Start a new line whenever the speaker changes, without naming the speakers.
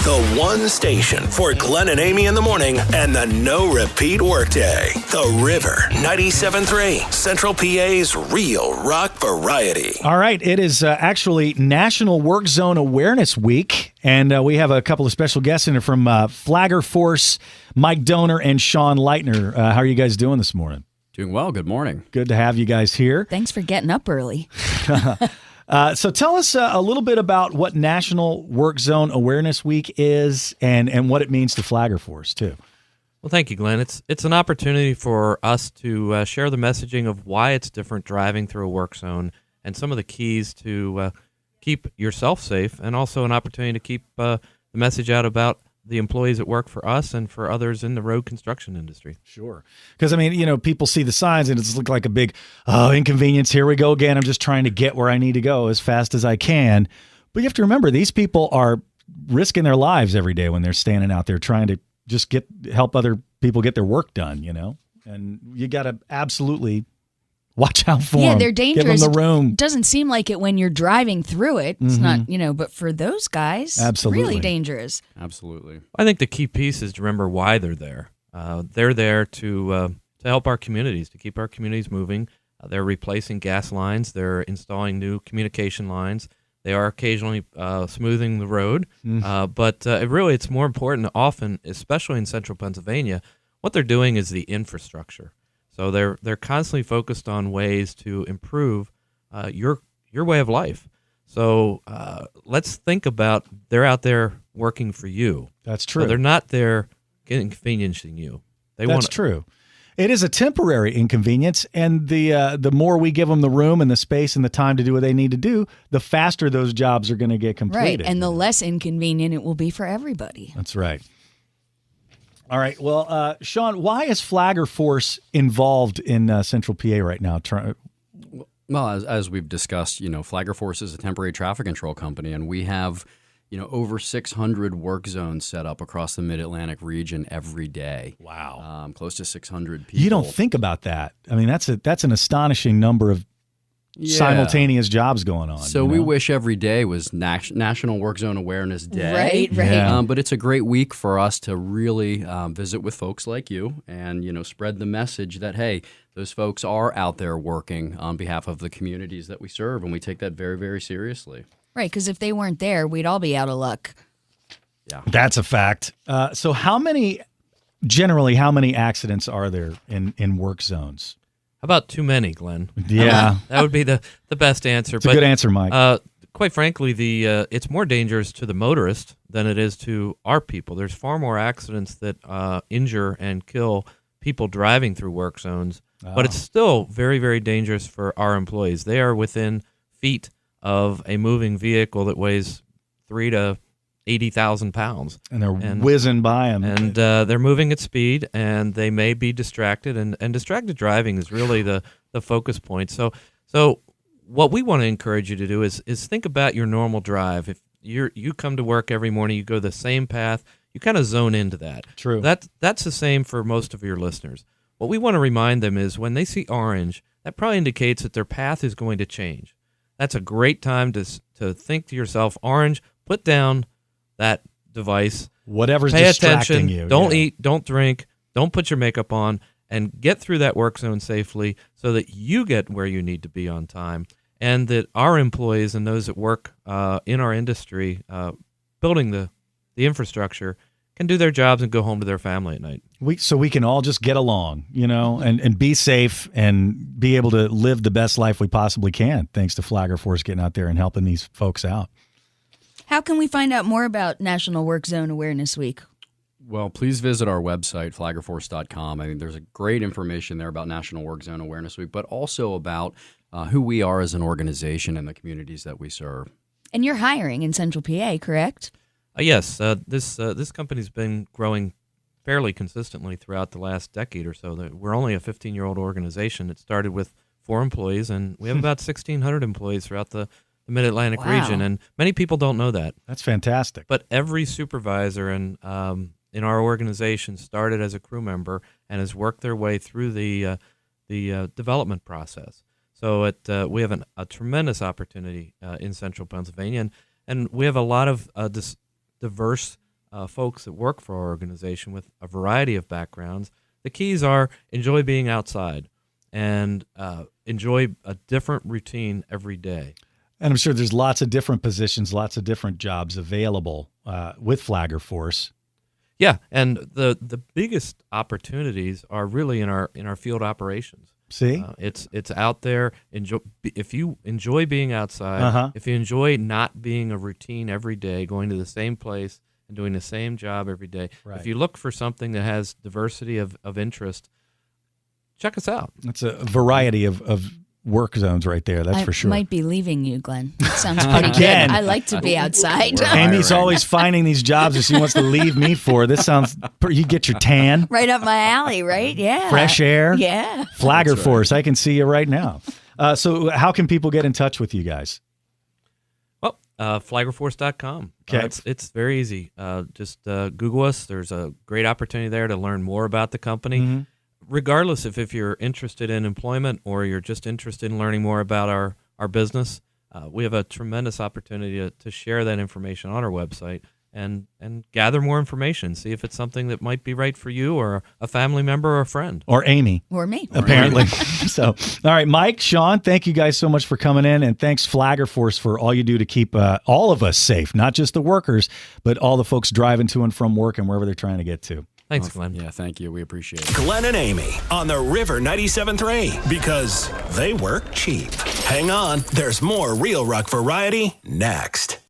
The one station for Glenn and Amy in the morning and the no-repeat workday. The River 97.3, Central PA's real rock variety.
All right, it is actually National Work Zone Awareness Week, and we have a couple of special guests in it from Flagger Force, Mike Donor and Sean Lightner. How are you guys doing this morning?
Doing well. Good morning.
Good to have you guys here.
Thanks for getting up early.
So tell us a little bit about what National Work Zone Awareness Week is and what it means to Flagger Force, too.
Well, thank you, Glenn. It's an opportunity for us to share the messaging of why it's different driving through a work zone and some of the keys to keep yourself safe, and also an opportunity to keep the message out about the employees that work for us and for others in the road construction industry.
Sure. Because, I mean, people see the signs and it's look like a big, inconvenience. Here we go again. I'm just trying to get where I need to go as fast as I can. But you have to remember, these people are risking their lives every day when they're standing out there trying to just help other people get their work done, And you got to absolutely watch out for them.
Yeah, they're dangerous.
Give them the room.
It doesn't seem like it when you're driving through it. It's not, but for those guys,
Absolutely.
really dangerous.
Absolutely.
I think the key piece is to remember why they're there. They're there to help our communities, to keep our communities moving. They're replacing gas lines. They're installing new communication lines. They are occasionally smoothing the road. But really, it's more important often, especially in central Pennsylvania, what they're doing is the infrastructure. So they're constantly focused on ways to improve your way of life. So let's think about they're out there working for you.
That's true.
So they're not there inconveniencing you.
That's true. It is a temporary inconvenience, and the more we give them the room and the space and the time to do what they need to do, the faster those jobs are going to get completed.
Right, and the less inconvenient it will be for everybody.
That's right. All right. Well, Sean, why is Flagger Force involved in Central PA right now?
Well, as we've discussed, Flagger Force is a temporary traffic control company, and we have, over 600 work zones set up across the Mid-Atlantic region every day.
Wow.
Close to 600 people.
You don't think about that. I mean, that's an astonishing number of simultaneous jobs going on.
So we wish every day was National Work Zone Awareness Day.
Right.
Yeah.
But it's a great week for us to really visit with folks like you and, spread the message that, hey, those folks are out there working on behalf of the communities that we serve, and we take that very, very seriously.
Right, because if they weren't there, we'd all be out of luck.
Yeah.
That's a fact. So how many accidents are there in work zones?
How about too many, Glenn?
Yeah.
That would be the best answer.
It's a good answer, Mike.
Quite frankly, it's more dangerous to the motorist than it is to our people. There's far more accidents that injure and kill people driving through work zones, but it's still very, very dangerous for our employees. They are within feet of a moving vehicle that weighs 3 to 80,000 pounds.
And they're whizzing by them.
And they're moving at speed, and they may be distracted. And distracted driving is really the focus point. So what we want to encourage you to do is think about your normal drive. If you come to work every morning, you go the same path, you kind of zone into that.
True.
That's the same for most of your listeners. What we want to remind them is when they see orange, that probably indicates that their path is going to change. That's a great time to think to yourself, orange, put down that device.
Whatever's
pay
distracting
attention,
you.
Don't eat, don't drink, don't put your makeup on, and get through that work zone safely so that you get where you need to be on time, and that our employees and those that work in our industry building the infrastructure can do their jobs and go home to their family at night.
So we can all just get along, and be safe and be able to live the best life we possibly can, thanks to Flagger Force getting out there and helping these folks out.
How can we find out more about National Work Zone Awareness Week?
Well, please visit our website, flaggerforce.com. I mean, there's a great information there about National Work Zone Awareness Week, but also about who we are as an organization and the communities that we serve.
And you're hiring in Central PA, correct?
Yes, this company's been growing fairly consistently throughout the last decade or so. We're only a 15-year-old organization. It started with 4 employees, and we have about 1,600 employees throughout the Mid-Atlantic region, and many people don't know that.
That's fantastic.
But every supervisor in our organization started as a crew member and has worked their way through the development process. So we have a tremendous opportunity in central Pennsylvania, and we have a lot of diverse folks that work for our organization with a variety of backgrounds. The keys are enjoy being outside and enjoy a different routine every day.
And I'm sure there's lots of different positions, lots of different jobs available with Flagger Force.
Yeah, and the biggest opportunities are really in our field operations.
See?
It's out there. If you enjoy being outside, if you enjoy not being a routine every day, going to the same place and doing the same job every day, if you look for something that has diversity of interest, check us out.
That's a variety of work zones right there, that's for sure.
I might be leaving you, Glenn. That sounds pretty good. I like to be outside.
Amy's always finding these jobs that she wants to leave me for. This sounds, you get your tan.
Right up my alley, right? Yeah.
Fresh air.
Yeah.
Flagger Force, I can see you right now. So how can people get in touch with you guys?
Well, flaggerforce.com.
Okay.
It's very easy. Just Google us. There's a great opportunity there to learn more about the company. Regardless if you're interested in employment or you're just interested in learning more about our business, we have a tremendous opportunity to share that information on our website and gather more information, see if it's something that might be right for you or a family member or a friend.
Or Amy.
Or me.
Apparently. So, all right, Mike, Sean, thank you guys so much for coming in, and thanks Flagger Force for all you do to keep all of us safe, not just the workers, but all the folks driving to and from work and wherever they're trying to get to.
Thanks, Glenn.
Yeah, thank you. We appreciate it.
Glenn and Amy on the River 97.3 because they work cheap. Hang on, there's more Real Rock variety next.